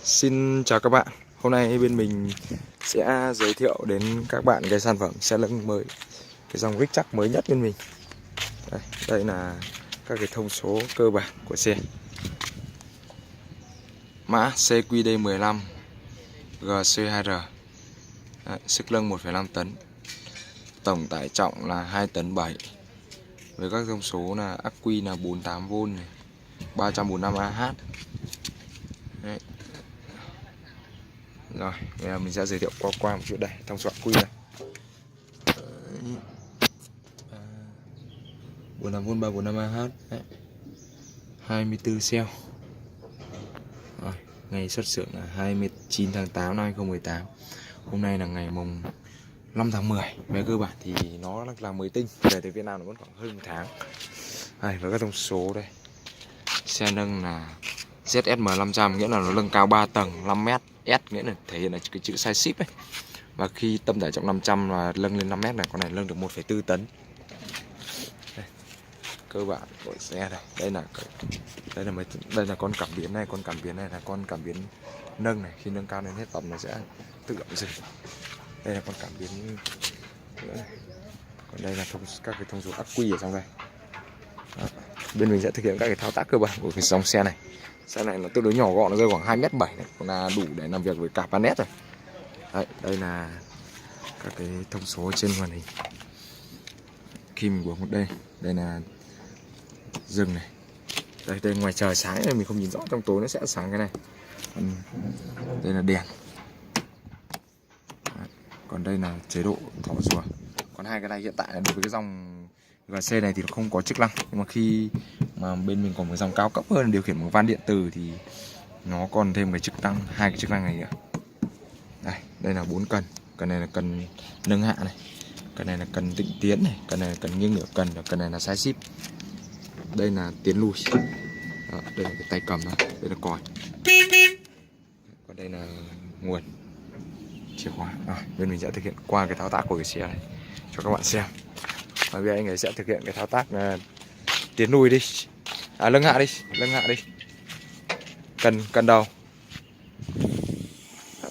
Xin chào các bạn. Hôm nay bên mình sẽ giới thiệu đến các bạn cái sản phẩm xe lưng mới, cái dòng Rickjack mới nhất bên mình. Đây là các cái thông số cơ bản của xe. Mã CQD15 GC2R. Sức nâng 1,5 tấn. Tổng tải trọng là 2 tấn 7. Với các thông số là ắc quy là 48V này, 345Ah. Đấy. Rồi, bây giờ mình sẽ giới thiệu qua một chút đây, thông số ắc quy này. 45V 345Ah. 24 cell. Rồi, ngày xuất xưởng là 29 tháng 8 năm 2018. Hôm nay là ngày mùng 5 tháng 10. Về cơ bản thì nó là mới tinh, về tới Việt Nam nó vẫn khoảng hơn 1 tháng. Đây, với các thông số đây. Xe nâng là ZSM500, nghĩa là nó nâng cao 3 tầng 5m. S nghĩa là thể hiện là cái chữ size ship ấy. Và khi tâm tải trọng 500 và nâng lên 5m này, con này nâng được 1,4 tấn. Đây, cơ bản của xe đây. Đây là con cảm biến này, là con cảm biến nâng này, khi nâng cao lên hết tầm nó sẽ tự động dừng. Đây là con cảm biến nữa này. Còn đây là các cái thông số ắc quy ở trong đây. Đó. Bên mình sẽ thực hiện các cái thao tác cơ bản của cái dòng xe này. Xe này nó tương đối nhỏ gọn, nó rơi khoảng 2m7 này, còn là đủ để làm việc với cả Panet rồi. Đây là các cái thông số trên màn hình. Khi mình buộc một đây là dừng này. Đây ngoài trời sáng này mình không nhìn rõ, trong tối nó sẽ sáng cái này. Đây là đèn. Còn đây là chế độ thỏ rùa. Còn hai cái này hiện tại là đối với cái dòng GC này thì nó không có chức năng, nhưng mà khi mà bên mình còn một dòng cao cấp hơn điều khiển bằng van điện tử thì nó còn thêm cái chức năng, hai cái chức năng này nữa. Đây là 4 cần. Cần này là cần nâng hạ này, cần này là cần tịnh tiến này, cần này là cần nghiêng nửa cần, và cần này là side ship. Đây là tiến lùi. Đó, đây là cái tay cầm đó, đây là còi. Còn đây là nguồn chìa khóa. Bên mình sẽ thực hiện qua cái thao tác của cái xe này cho các bạn xem. Và bây giờ anh ấy sẽ thực hiện cái thao tác là tiến lùi đi, nâng hạ đi, cần đầu,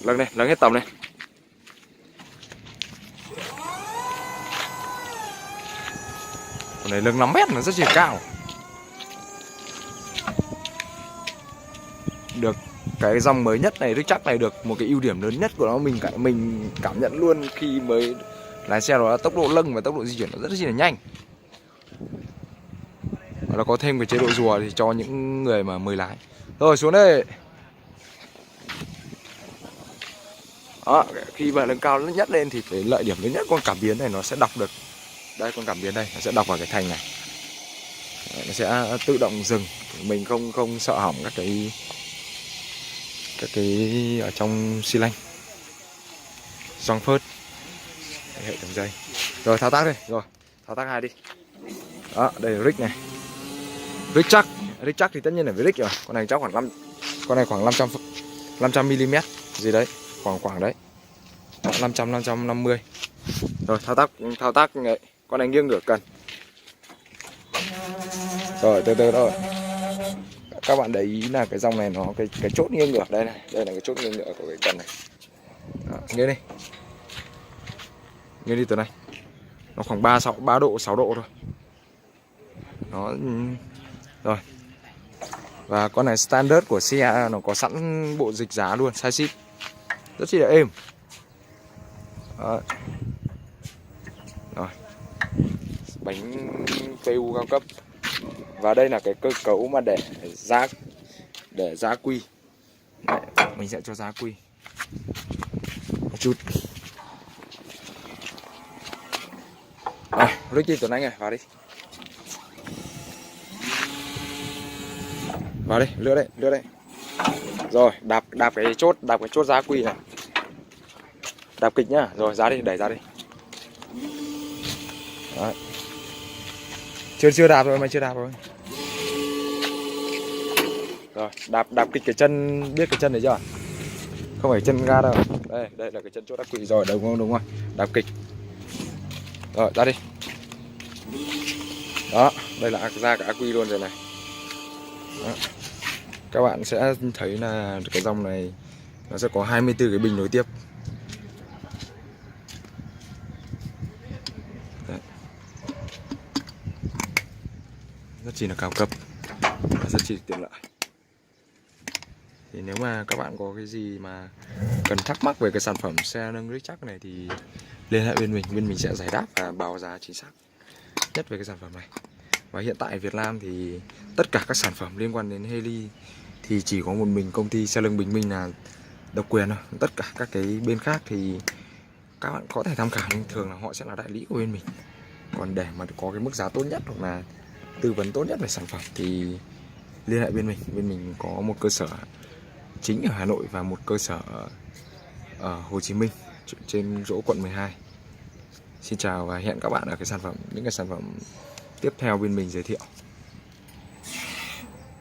nâng hết tầm này. Còn này nâng 5m nó rất là cao. Được cái dòng mới nhất này, Rickjack này được một cái ưu điểm lớn nhất của nó, mình cảm nhận luôn khi mới lái xe, đó là tốc độ nâng và tốc độ di chuyển nó rất là nhanh. Và nó có thêm cái chế độ rùa thì cho những người mà mới lái. Rồi xuống đây. Đó, khi mà nâng cao nhất lên thì cái lợi điểm lớn nhất con cảm biến này nó sẽ đọc được. Đây, con cảm biến đây nó sẽ đọc vào cái thành này. Nó sẽ tự động dừng, mình không sợ hỏng các cái ở trong xi lanh, gioăng phớt, hệ thống dây. Rồi thao tác đi, rồi thao tác 2 đi. Đó, đây là Rick này, Rickjack thì tất nhiên là với Rick rồi. Con này chắc khoảng con này khoảng 500 mm gì đấy, khoảng đấy, 550. Rồi thao tác này, con này nghiêng nửa cần. Rồi từ từ thôi. Các bạn để ý là cái dòng này nó cái chốt nghiêng ngược đây này, đây là cái chốt nghiêng ngược của cái cần này. Đó, nghiêng đi từ này. Nó khoảng 3 độ 6 độ thôi. Nó rồi. Và con này standard của xe nó có sẵn bộ dịch giá luôn, size ship. Rất chi là êm. Đó. Rồi. Bánh PU cao cấp. Và đây là cái cơ cấu mà để giá quy. Đấy, mình sẽ cho giá quy một chút. Rick đi Tuấn Anh này, vào đi. Vào đi, lựa đây. Rồi, đạp cái chốt giá quy này. Đạp kịch nhá. Rồi, ra đi, đẩy ra đi. Đấy. Chưa đạp rồi, mày chưa đạp rồi. Rồi, đạp kịch cái chân, biết cái chân này chưa? Không phải chân ga đâu. Đây là cái chân chốt ắc quy rồi, đúng rồi. Đạp kịch. Rồi, ra đi. Đó, đây là ra cả ắc quy luôn rồi này. Đó. các bạn sẽ thấy là cái dòng này nó sẽ có 24 cái bình nối tiếp. Đấy. Rất chỉ là cao cấp và rất chỉ tiện lợi. Thì nếu mà các bạn có cái gì mà cần thắc mắc về cái sản phẩm xe nâng rích chắc này thì liên hệ bên mình sẽ giải đáp và báo giá chính xác nhất về cái sản phẩm này. Và hiện tại Việt Nam thì tất cả các sản phẩm liên quan đến heli thì chỉ có một mình công ty xe lưng Bình Minh là độc quyền thôi. Tất cả các cái bên khác thì các bạn có thể tham khảo, nhưng thường là họ sẽ là đại lý của bên mình. Còn để mà có cái mức giá tốt nhất hoặc là tư vấn tốt nhất về sản phẩm thì liên hệ bên mình. Bên mình có một cơ sở chính ở Hà Nội và một cơ sở ở Hồ Chí Minh trên chỗ quận 12. Xin chào và hẹn các bạn ở những cái sản phẩm tiếp theo bên mình giới thiệu.